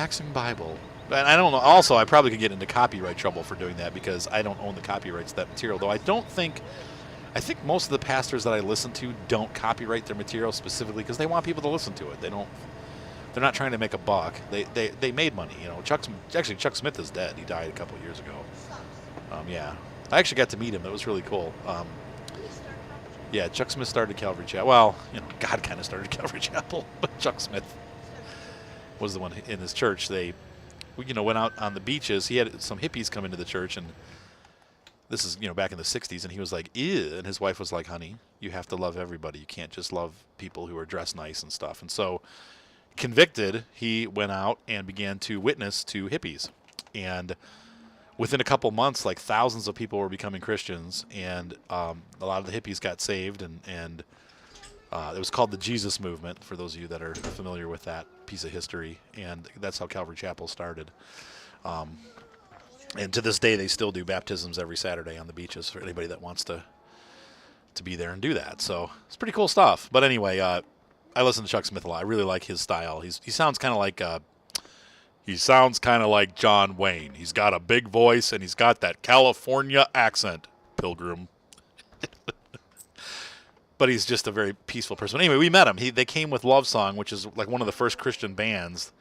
relaxing Bible. And I don't know. Also, I probably could get into copyright trouble for doing that because I don't own the copyrights to that material. Though I don't think, I think most of the pastors that I listen to don't copyright their material specifically because they want people to listen to it. They don't. They're not trying to make a buck. They made money. You know, Chuck Smith is dead. He died a couple of years ago. Yeah, I actually got to meet him. It was really cool. Yeah, Chuck Smith started Calvary Chapel. Well, you know, God kind of started Calvary Chapel, but Chuck Smith was the one in his church. They, you know, went out on the beaches. He had some hippies come into the church, and this is, you know, back in the 60s, and he was like, ew. And his wife was like, honey, you have to love everybody. You can't just love people who are dressed nice and stuff. And so, convicted, he went out and began to witness to hippies. And within a couple months, like thousands of people were becoming Christians, and a lot of the hippies got saved, and it was called the Jesus Movement, for those of you that are familiar with that piece of history, and that's how Calvary Chapel started. And to this day, they still do baptisms every Saturday on the beaches for anybody that wants to be there and do that. So it's pretty cool stuff. But anyway, I listen to Chuck Smith a lot. I really like his style. He sounds kind of like John Wayne. He's got a big voice, and he's got that California accent, Pilgrim. But he's just a very peaceful person. Anyway, we met him. They came with Love Song, which is like one of the first Christian bands.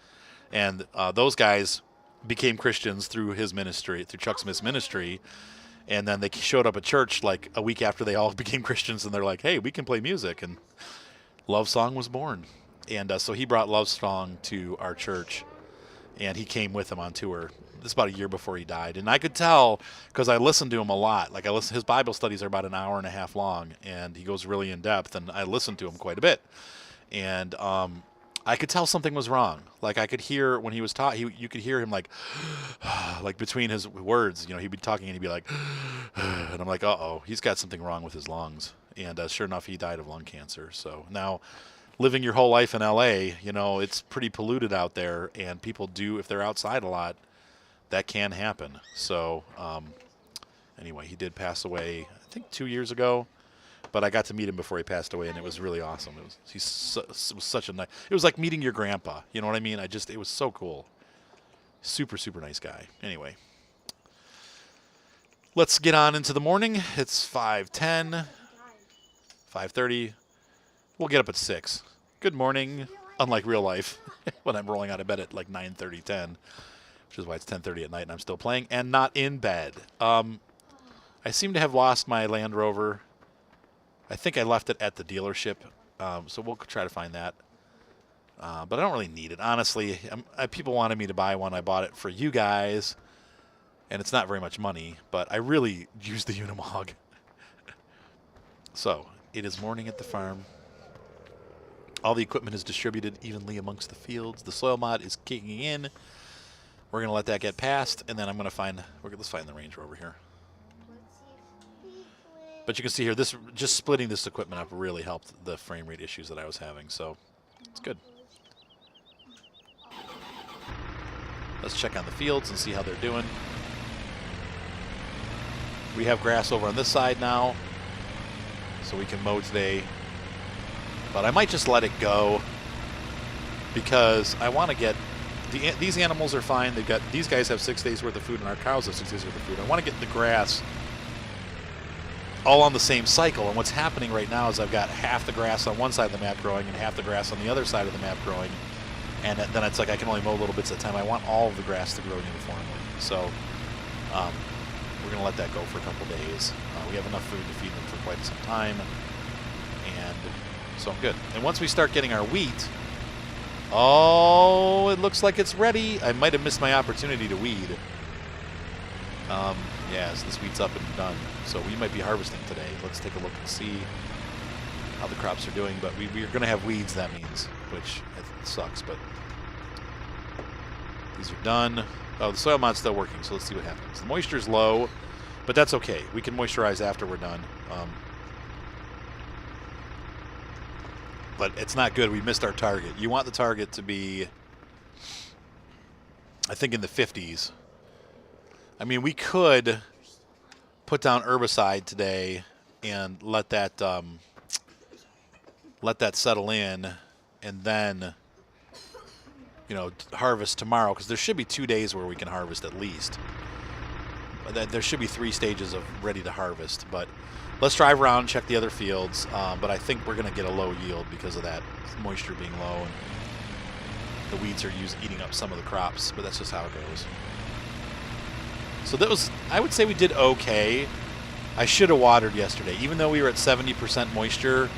And those guys became Christians through his ministry, through Chuck Smith's ministry. And then they showed up at church like a week after they all became Christians, and they're like, hey, we can play music. And Love Song was born. And so he brought Love Song to our church, and he came with him on tour. This is about a year before he died. And I could tell because I listened to him a lot. Like his Bible studies are about an hour and a half long, and he goes really in depth, and I listened to him quite a bit. And I could tell something was wrong. Like I could hear when he was talking, you could hear him like between his words, you know, he'd be talking and he'd be like, and I'm like, uh-oh, he's got something wrong with his lungs. And sure enough, he died of lung cancer. So now, living your whole life in L.A., you know, it's pretty polluted out there, and people do, if they're outside a lot, that can happen. So anyway, he did pass away, I think 2 years ago, but I got to meet him before he passed away, and it was really awesome. It was such a nice, it was like meeting your grandpa. You know what I mean? It was so cool. Super, super nice guy. Anyway, let's get on into the morning. It's 5:10, 5:30. We'll get up at 6. Good morning, unlike real life, when I'm rolling out of bed at like 9:30, 10, which is why it's 10:30 at night and I'm still playing and not in bed. I seem to have lost my Land Rover. I think I left it at the dealership, so we'll try to find that. But I don't really need it. Honestly, people wanted me to buy one. I bought it for you guys, and it's not very much money, but I really use the Unimog. So, it is morning at the farm. All the equipment is distributed evenly amongst the fields. The soil mod is kicking in. We're going to let that get past, and then I'm going to let's find the Range Rover here. But you can see here, just splitting this equipment up really helped the frame rate issues that I was having, so it's good. Let's check on the fields and see how they're doing. We have grass over on this side now, so we can mow today. But I might just let it go because I want to get these animals are fine. These guys have 6 days worth of food, and our cows have 6 days worth of food. I want to get the grass all on the same cycle. And what's happening right now is I've got half the grass on one side of the map growing and half the grass on the other side of the map growing. And then it's like I can only mow little bits at a time. I want all of the grass to grow uniformly. So we're going to let that go for a couple days. We have enough food to feed them for quite some time. And so I'm good. And once we start getting our wheat, oh, it looks like it's ready. I might have missed my opportunity to weed. Yes, this wheat's up and done. So we might be harvesting today. Let's take a look and see how the crops are doing. But we're going to have weeds, that means, which sucks. But these are done. Oh, the soil mod's still working, so let's see what happens. The moisture's low, but that's okay. We can moisturize after we're done. But it's not good. We missed our target. You want the target to be, I think, in the 50s. I mean, we could put down herbicide today and let that settle in, and then harvest tomorrow, because there should be 2 days where we can harvest at least. There should be 3 stages of ready to harvest, but let's drive around, check the other fields. But I think we're going to get a low yield because of that moisture being low, and the weeds are eating up some of the crops, but that's just how it goes. So that was, I would say we did okay. I should have watered yesterday. Even though we were at 70% moisture,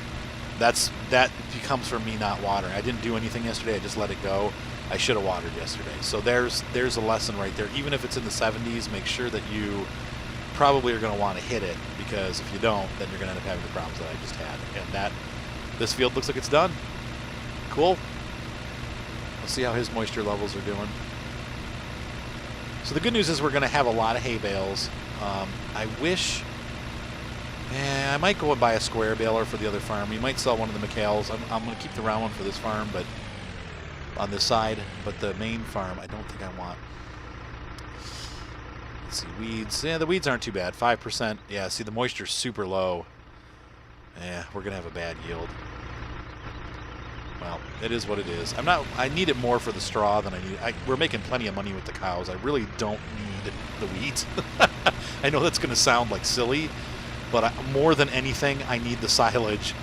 that becomes from me not watering. I didn't do anything yesterday. I just let it go. I should have watered yesterday. So there's a lesson right there. Even if it's in the 70s, make sure that you probably are going to want to hit it, because if you don't, then you're going to end up having the problems that I just had. And this field looks like it's done. Cool. Let's see how his moisture levels are doing. So the good news is we're going to have a lot of hay bales. I wish... I might go and buy a square baler for the other farm. We might sell one of the McHale's. I'm going to keep the round one for this farm, but on this side. But the main farm, I don't think I want. Let's see, weeds. Yeah, the weeds aren't too bad. 5%. Yeah, see, the moisture's super low. Yeah, we're going to have a bad yield. Well, it is what it is. I need it more for the straw than I need. We're making plenty of money with the cows. I really don't need the weeds. I know that's going to sound like silly, but more than anything, I need the silage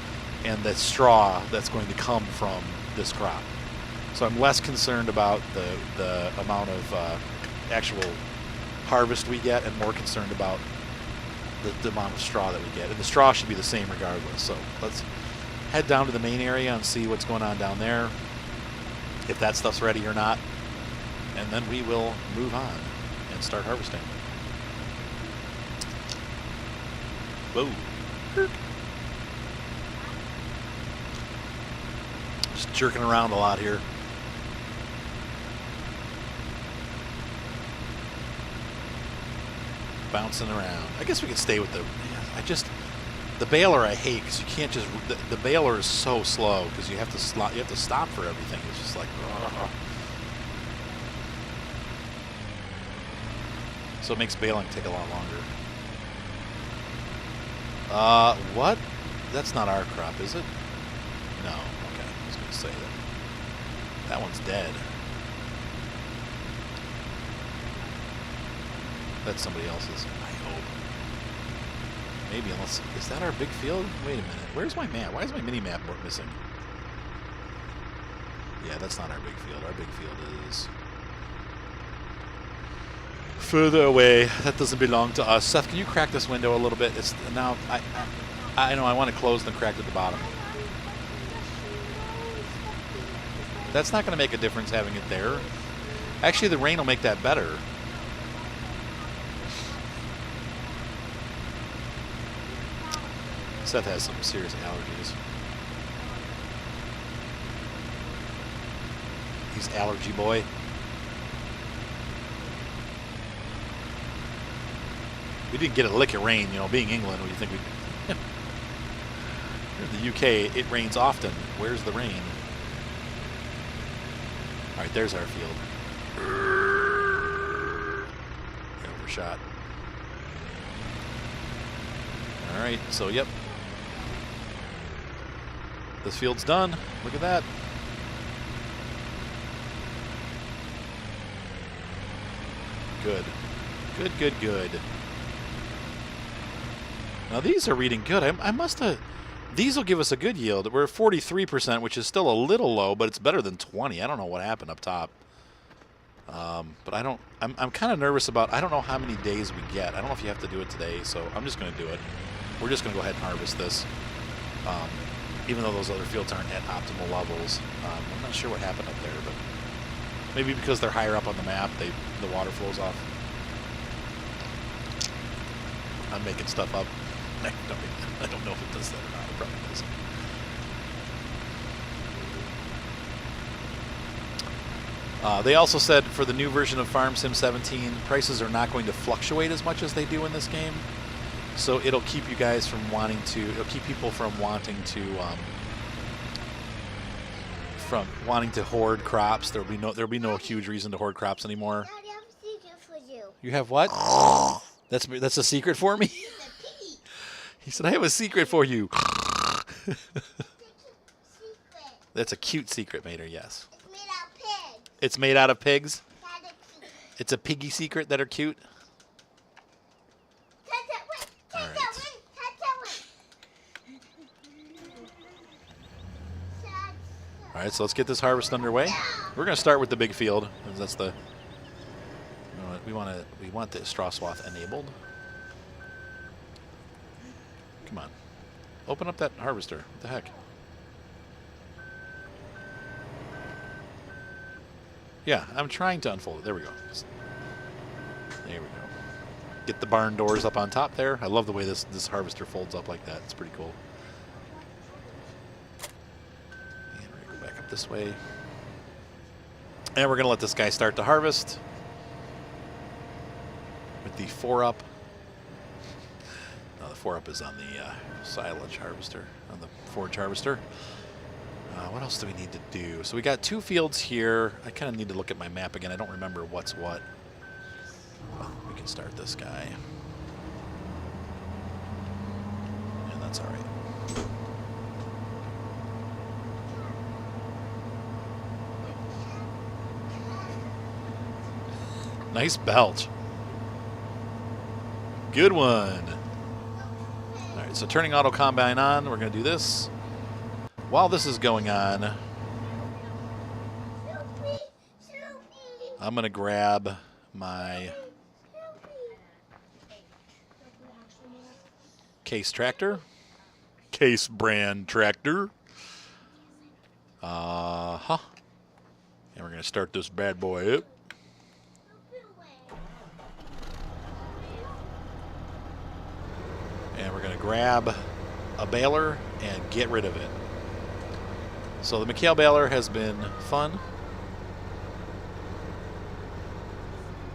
and the straw that's going to come from this crop. So I'm less concerned about the amount of actual harvest we get, and more concerned about the amount of straw that we get. And the straw should be the same regardless. So let's head down to the main area and see what's going on down there, if that stuff's ready or not, and then we will move on and start harvesting. Whoa. Just jerking around a lot here. Bouncing around. I guess we could stay with the... The baler I hate, because you can't just... The baler is so slow, because you have to stop for everything. It's just like... Ugh. So it makes baling take a lot longer. What? That's not our crop, is it? No. Okay, I was going to say that. That one's dead. That's somebody else's, I hope. Maybe, unless... Is that our big field? Wait a minute. Where's my map? Why is my mini-map missing? Yeah, that's not our big field. Our big field is... further away. That doesn't belong to us. Seth, can you crack this window a little bit? It's now... I know I want to close and crack at the bottom. That's not going to make a difference having it there. Actually, the rain will make that better. Seth has some serious allergies. He's allergy boy. We didn't get a lick of rain, being England. What do you think we... In the UK, it rains often. Where's the rain? All right, there's our field. Overshot. All right, so yep. This field's done. Look at that. Good. Good, good, good. Now these are reading good. I must have... These will give us a good yield. We're at 43%, which is still a little low, but it's better than 20. I don't know what happened up top. But I don't... I'm kind of nervous about... I don't know how many days we get. I don't know if you have to do it today, so I'm just going to do it. We're just going to go ahead and harvest this. Even though those other fields aren't at optimal levels. I'm not sure what happened up there, but maybe because they're higher up on the map, the water flows off. I'm making stuff up. I don't know if it does that or not. It probably doesn't. They also said for the new version of Farm Sim 17, prices are not going to fluctuate as much as they do in this game. So it'll keep you guys from wanting to. It'll keep people from wanting to hoard crops. There'll be no huge reason to hoard crops anymore. Daddy, I have a secret for you. You have what? That's a secret for me. He said, "I have a secret for you." Secret. That's a cute secret, Mater. Yes. It's made out of pigs. It's made out of pigs. It's a piggy secret that are cute. All right. All right, so let's get this harvest underway. We're going to start with the big field, because that's the we want the straw swath enabled. Come on, open up that harvester. What the heck? Yeah, I'm trying to unfold it. There we go. There we go. Get the barn doors up on top there. I love the way this harvester folds up like that. It's pretty cool. And we're going to go back up this way. And we're going to let this guy start to harvest with the 4-up. No, the 4-up is on the silage harvester, on the forage harvester. What else do we need to do? So we got 2 fields here. I kind of need to look at my map again. I don't remember what's what. Well, we can start this guy. And that's all right. Nice belch. Good one. All right, so turning auto combine on. We're going to do this. While this is going on, I'm going to grab my Case tractor. Case brand tractor. And we're going to start this bad boy up. And we're going to grab a baler and get rid of it. So the McHale baler has been fun.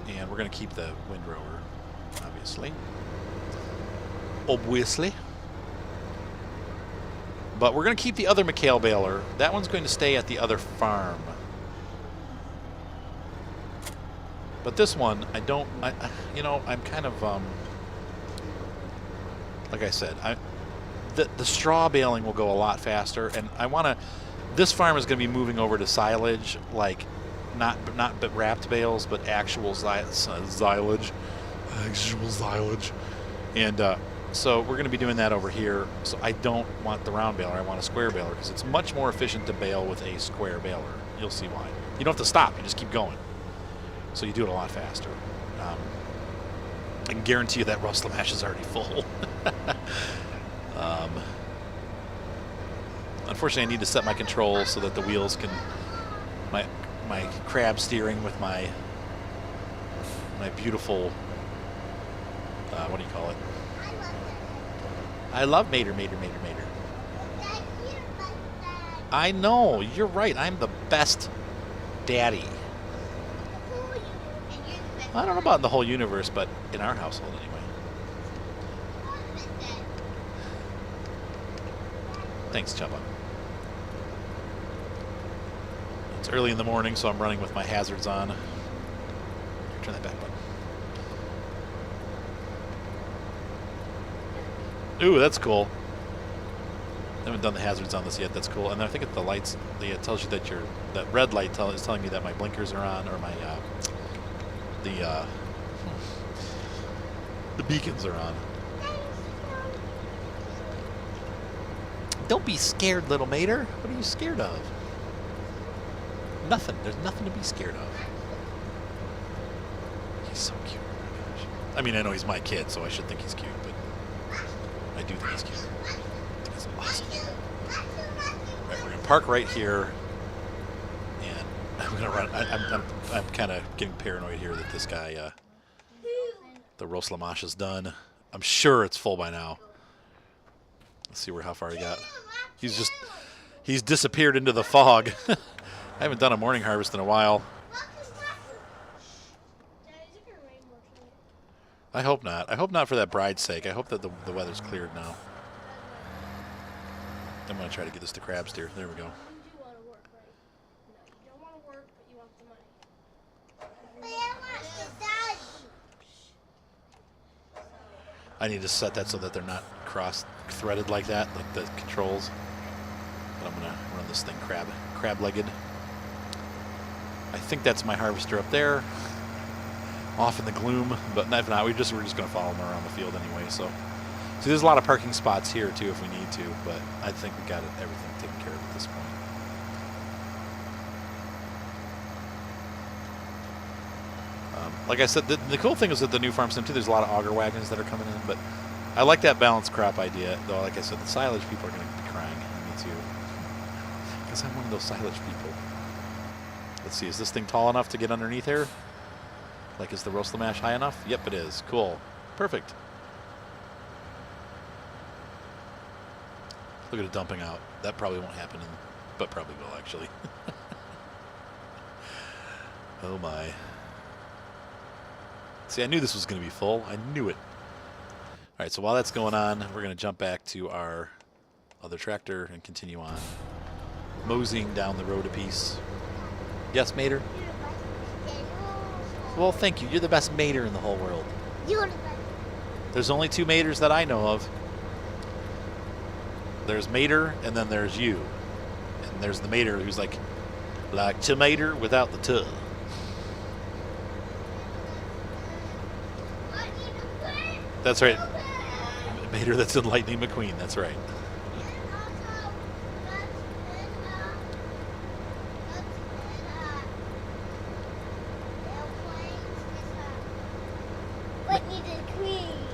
And we're going to keep the windrower, obviously. But we're going to keep the other McHale baler. That one's going to stay at the other farm. But this one, I'm kind of, like I said, the straw baling will go a lot faster, and I want to. This farm is going to be moving over to silage, like not wrapped bales, but actual silage, actual silage, and so we're going to be doing that over here. So I don't want the round baler; I want a square baler because it's much more efficient to bale with a square baler. You'll see why. You don't have to stop; you just keep going. So you do it a lot faster. I can guarantee you that Rust Lamash is already full. Unfortunately, I need to set my controls so that the wheels can my crab steering with my beautiful what do you call it? I love Mater. I know, you're right. I'm the best daddy. I don't know about in the whole universe, but in our household anyway. Thanks, Chubba. It's early in the morning, so I'm running with my hazards on. Turn that back button. Ooh, that's cool. I haven't done the hazards on this yet. That's cool. And I think the lights, it tells you that that red light is telling me that my blinkers are on, or my the beacons are on. Don't be scared, little mater. What are you scared of? Nothing. There's nothing to be scared of. He's so cute. Oh my gosh. I mean, I know he's my kid, so I should think he's cute, but I do think he's cute. He's awesome. All right, we're gonna park right here, and I'm gonna run. I'm kind of getting paranoid here that this guy, the Rust Lamash is done. I'm sure it's full by now. Let's see how far he got. He's disappeared into the fog. I haven't done a morning harvest in a while. I hope not. I hope not for that bride's sake. I hope that the weather's cleared now. I'm going to try to get this to crab steer. There we go. I need to set that so that they're not cross-threaded like that, like the controls. But I'm going to run this thing crab-legged. I think that's my harvester up there, off in the gloom. But if not, we're just going to follow them around the field anyway. So there's a lot of parking spots here too if we need to. But I think we got everything taken care of at this point. Like I said, the cool thing is that the new farm sim too, there's a lot of auger wagons that are coming in, but I like that balanced crop idea, though. Like I said, the silage people are going to be crying. Me too, because I'm one of those silage people. Let's see, is this thing tall enough to get underneath here? Like, is the roast mash high enough? Yep, it is. Cool, perfect. Look at it dumping out. That probably won't happen, but probably will actually. Oh my. See, I knew this was going to be full. I knew it. All right, so while that's going on, we're going to jump back to our other tractor and continue on moseying down the road a piece. Yes, Mater? Well, thank you. You're the best Mater in the whole world. There's only 2 Maters that I know of. There's Mater, and then there's you. And there's the Mater who's like tomato without the tuh. That's right. Mater that's in Lightning McQueen. That's right.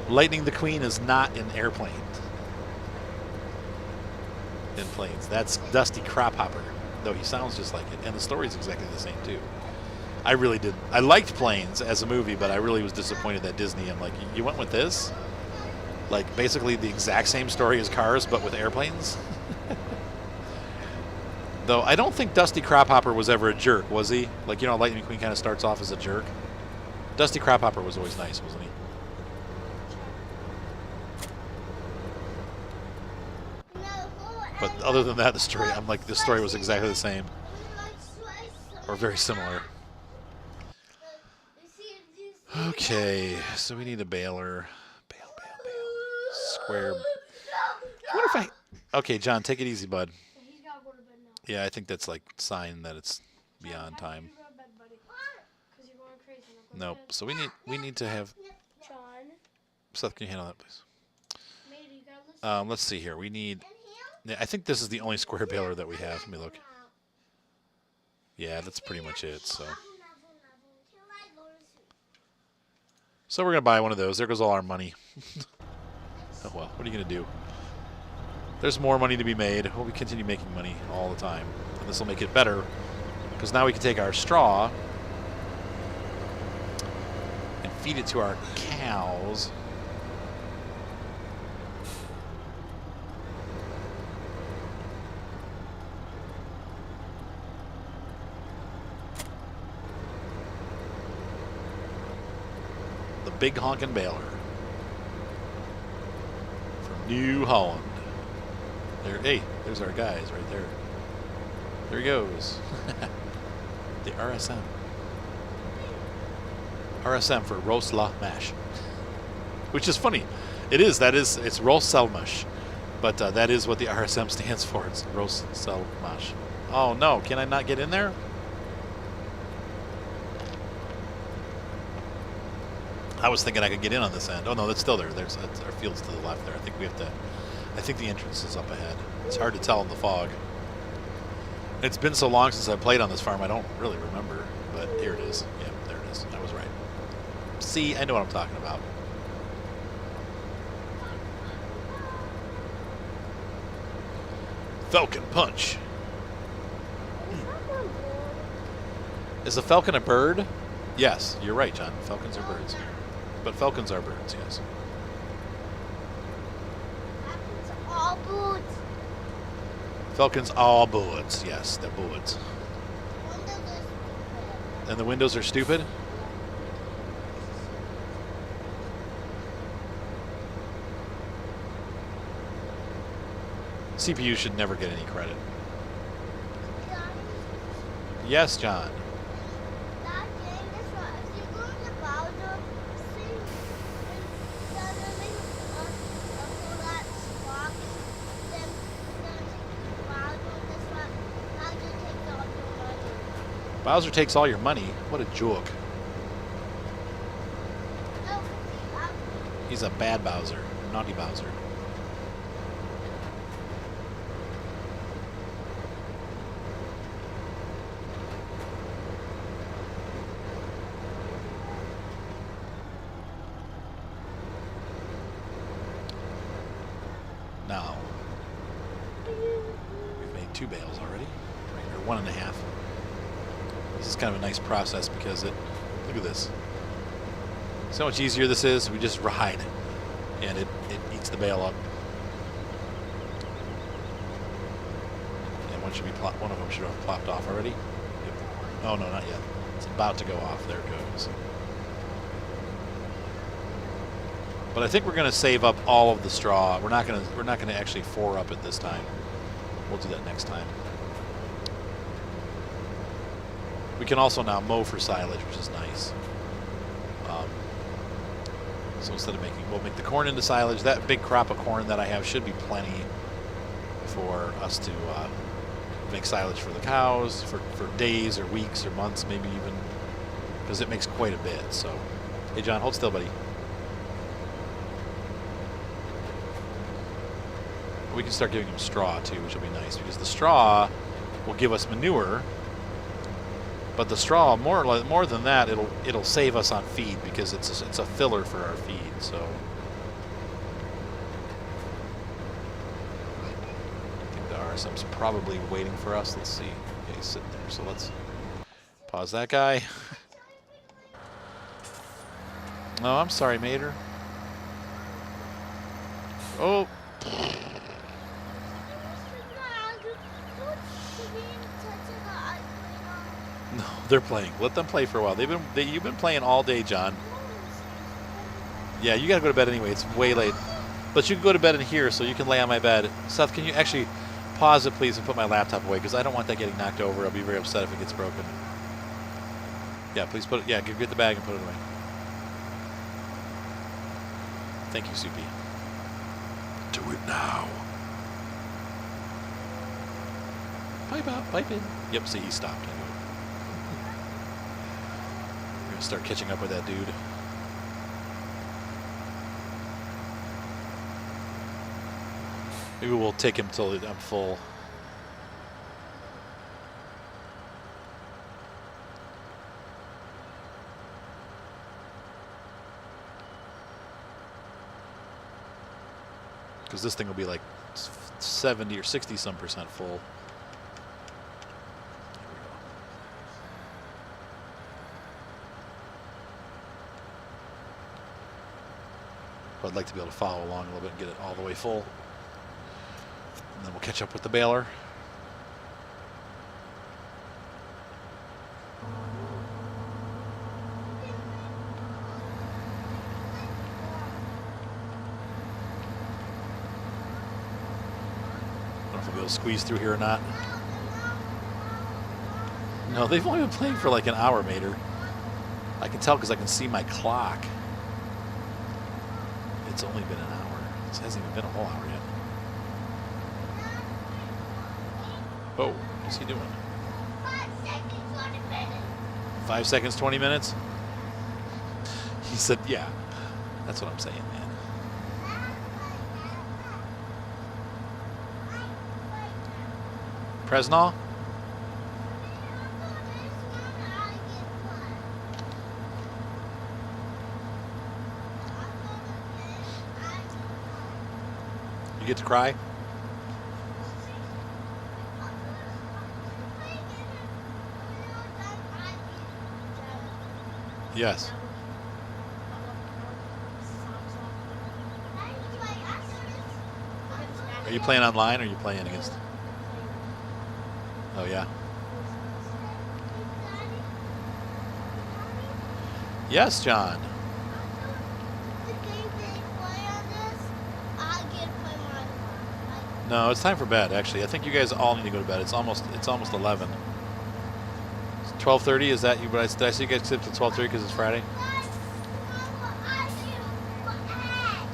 Lightning the Queen is not in airplanes. In planes. That's Dusty Crophopper, though he sounds just like it. And the story's exactly the same, too. I really did. I liked Planes as a movie, but I really was disappointed that Disney, I'm like, you went with this? Like, basically the exact same story as Cars, but with airplanes? Though, I don't think Dusty Crophopper was ever a jerk, was he? Like, you know, Lightning McQueen kind of starts off as a jerk. Dusty Crophopper was always nice, wasn't he? But other than that, the story, I'm like, the story was exactly the same. Or very similar. Okay, so we need a baler. Bale. Square. I wonder if I... Okay, John, take it easy, bud. Yeah, I think that's like sign that it's beyond time. Nope. So we need to have... Seth, can you handle that, please? Let's see here. We need... I think this is the only square baler that we have. Let me look. Yeah, that's pretty much it, so... So we're going to buy one of those. There goes all our money. Oh, well, what are you going to do? There's more money to be made. We'll continue making money all the time. And this will make it better, because now we can take our straw and feed it to our cows. Big honkin' baler from New Holland. There, hey, there's our guys right there. There he goes. The RSM. RSM for roast la mash, which is funny. It is. It's roast sel mash, but that is what the RSM stands for. It's roast sel mash. Oh no! Can I not get in there? I was thinking I could get in on this end. Oh no, that's still there. There's our field's to the left there. I think we have to. I think the entrance is up ahead. It's hard to tell in the fog. It's been so long since I played on this farm, I don't really remember. But here it is. Yeah, there it is. I was right. See, I know what I'm talking about. Falcon punch. Is a falcon a bird? Yes, you're right, John. Falcons are birds. But falcons are birds, yes. Falcons are birds. Falcons are birds, yes, they're birds. And the windows are stupid? CPU should never get any credit. Yes, John. Bowser takes all your money. What a joke. No, He's a bad Bowser. Naughty Bowser. Now, we've made 2 bales already, or 1.5. This is kind of a nice process because it, look at this. So much easier this is. We just ride, and it eats the bale up. And one of them should have plopped off already. Yep. Oh no, not yet. It's about to go off. There it goes. But I think we're going to save up all of the straw. We're not going to actually 4-up it this time. We'll do that next time. We can also now mow for silage, which is nice. So instead of we'll make the corn into silage. That big crop of corn that I have should be plenty for us to make silage for the cows for days or weeks or months, maybe even, because it makes quite a bit. So, hey John, hold still, buddy. We can start giving them straw too, which will be nice because the straw will give us manure. But the straw, more than that, it'll save us on feed because it's a filler for our feed. So I think the RSM's probably waiting for us. Let's see. Yeah, he's sitting there. So let's pause that guy. No, I'm sorry, Mater. Oh. No, they're playing. Let them play for a while. You've been playing all day, John. Yeah, you gotta go to bed anyway. It's way late. But you can go to bed in here, so you can lay on my bed. Seth, can you actually pause it, please, and put my laptop away? Because I don't want that getting knocked over. I'll be very upset if it gets broken. Yeah, please put it. Yeah, get the bag and put it away. Thank you, Soupy. Do it now. Pipe out, pipe in. Yep, see, he stopped. We're gonna start catching up with that dude. Maybe we'll take him till I'm full. Because this thing will be like 70 or 60 some percent full. I'd like to be able to follow along a little bit and get it all the way full. And then we'll catch up with the baler. I don't know if we'll be able to squeeze through here or not. No, they've only been playing for like an hour, Mater. I can tell because I can see my clock. It's only been an hour. It hasn't even been a whole hour yet. Oh, what's he doing? 5 seconds, 20 minutes. 5 seconds, 20 minutes? He said, yeah. That's what I'm saying, man. Presnall? You get to cry? Yes. Are you playing online or are you playing against? Oh, yeah. Yes, John. No, it's time for bed, actually. I think you guys all need to go to bed. It's almost 11. 12:30, is that you? Did I see you guys sit till 12:30 because it's Friday?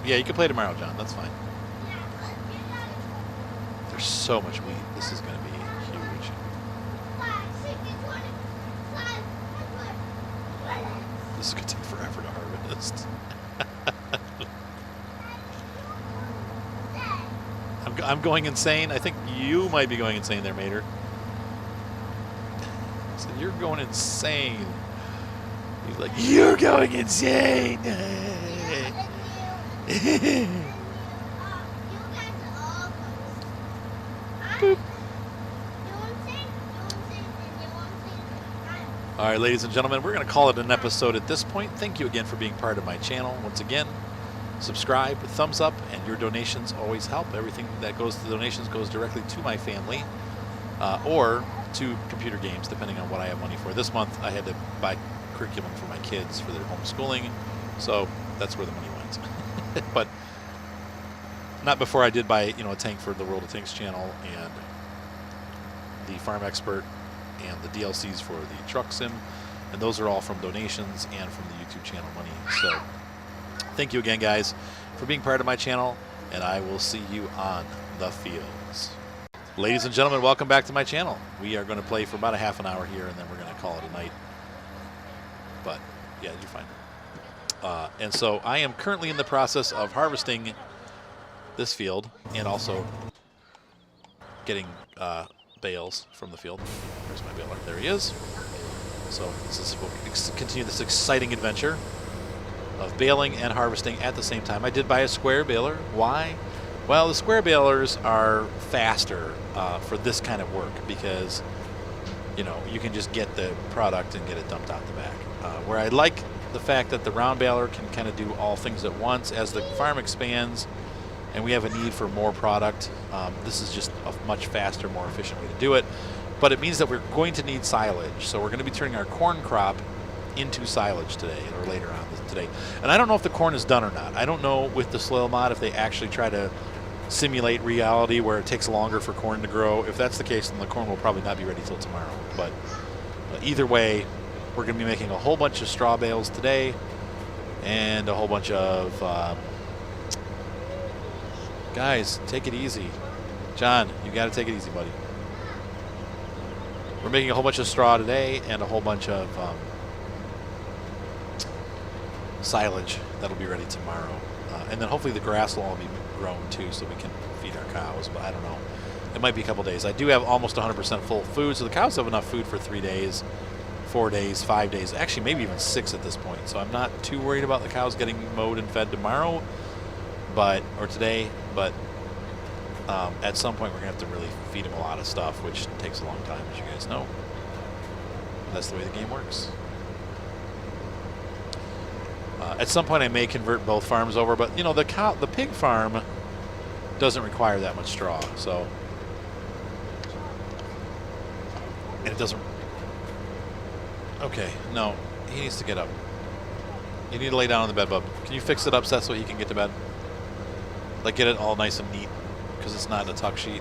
Yeah, you can play tomorrow, John. That's fine. There's so much wheat. This is going to be huge. This is going to take forever to harvest. I'm going insane. I think you might be going insane there, Mater. So you're going insane. He's like, you're going insane. Boop. All right, ladies and gentlemen, we're going to call it an episode at this point. Thank you again for being part of my channel. Once again, subscribe, thumbs up, and your donations always help. Everything that goes to donations goes directly to my family or to computer games, depending on what I have money for. This month, I had to buy curriculum for my kids for their homeschooling, so that's where the money went. But not before I did buy, a tank for the World of Tanks channel and the Farm Expert and the DLCs for the Truck Sim, and those are all from donations and from the YouTube channel money. So thank you again, guys, for being part of my channel, and I will see you on the fields. Ladies and gentlemen, welcome back to my channel. We are going to play for about a half an hour here, and then we're going to call it a night. But yeah, you're fine. And so I am currently in the process of harvesting this field and also getting bales from the field. Where's my baler? There he is. So we'll continue this exciting adventure of baling and harvesting at the same time. I did buy a square baler. Why? Well, the square balers are faster for this kind of work because, you can just get the product and get it dumped out the back. Where I like the fact that the round baler can kind of do all things at once. As the farm expands and we have a need for more product, this is just a much faster, more efficient way to do it. But it means that we're going to need silage. So we're going to be turning our corn crop into silage today or later on today. And I don't know if the corn is done or not. I don't know with the soil mod if they actually try to simulate reality where it takes longer for corn to grow. If that's the case, then the corn will probably not be ready till tomorrow. But either way, we're going to be making a whole bunch of straw bales today and a whole bunch of... guys, take it easy. John, you got to take it easy, buddy. We're making a whole bunch of straw today and a whole bunch of silage that'll be ready tomorrow. And then hopefully the grass will all be grown too so we can feed our cows, but I don't know. It might be a couple days. I do have almost 100% full food, so the cows have enough food for 3 days, 4 days, 5 days, actually maybe even 6 at this point. So I'm not too worried about the cows getting mowed and fed tomorrow, or today, but at some point we're going to have to really feed them a lot of stuff, which takes a long time, as you guys know. That's the way the game works. At some point I may convert both farms over, but the pig farm doesn't require that much straw, so, and it doesn't. Okay, no, he needs to get up. You need to lay down on the bed, bub. Can you fix it up, Seth, so he can get to bed? Like, get it all nice and neat, because it's not in a tuck sheet.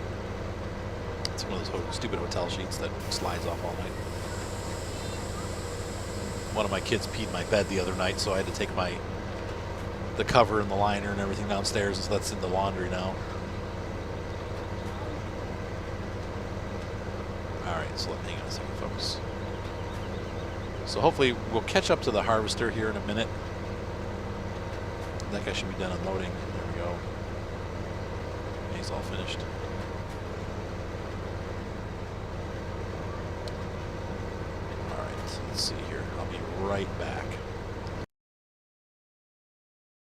It's one of those stupid hotel sheets that slides off all night. One of my kids peed my bed the other night, so I had to take the cover and the liner and everything downstairs, and so that's in the laundry now. Alright, so hang on a second, folks. So hopefully we'll catch up to the harvester here in a minute. That guy should be done unloading. There we go. He's all finished. Alright, let's see here. I'll be right back.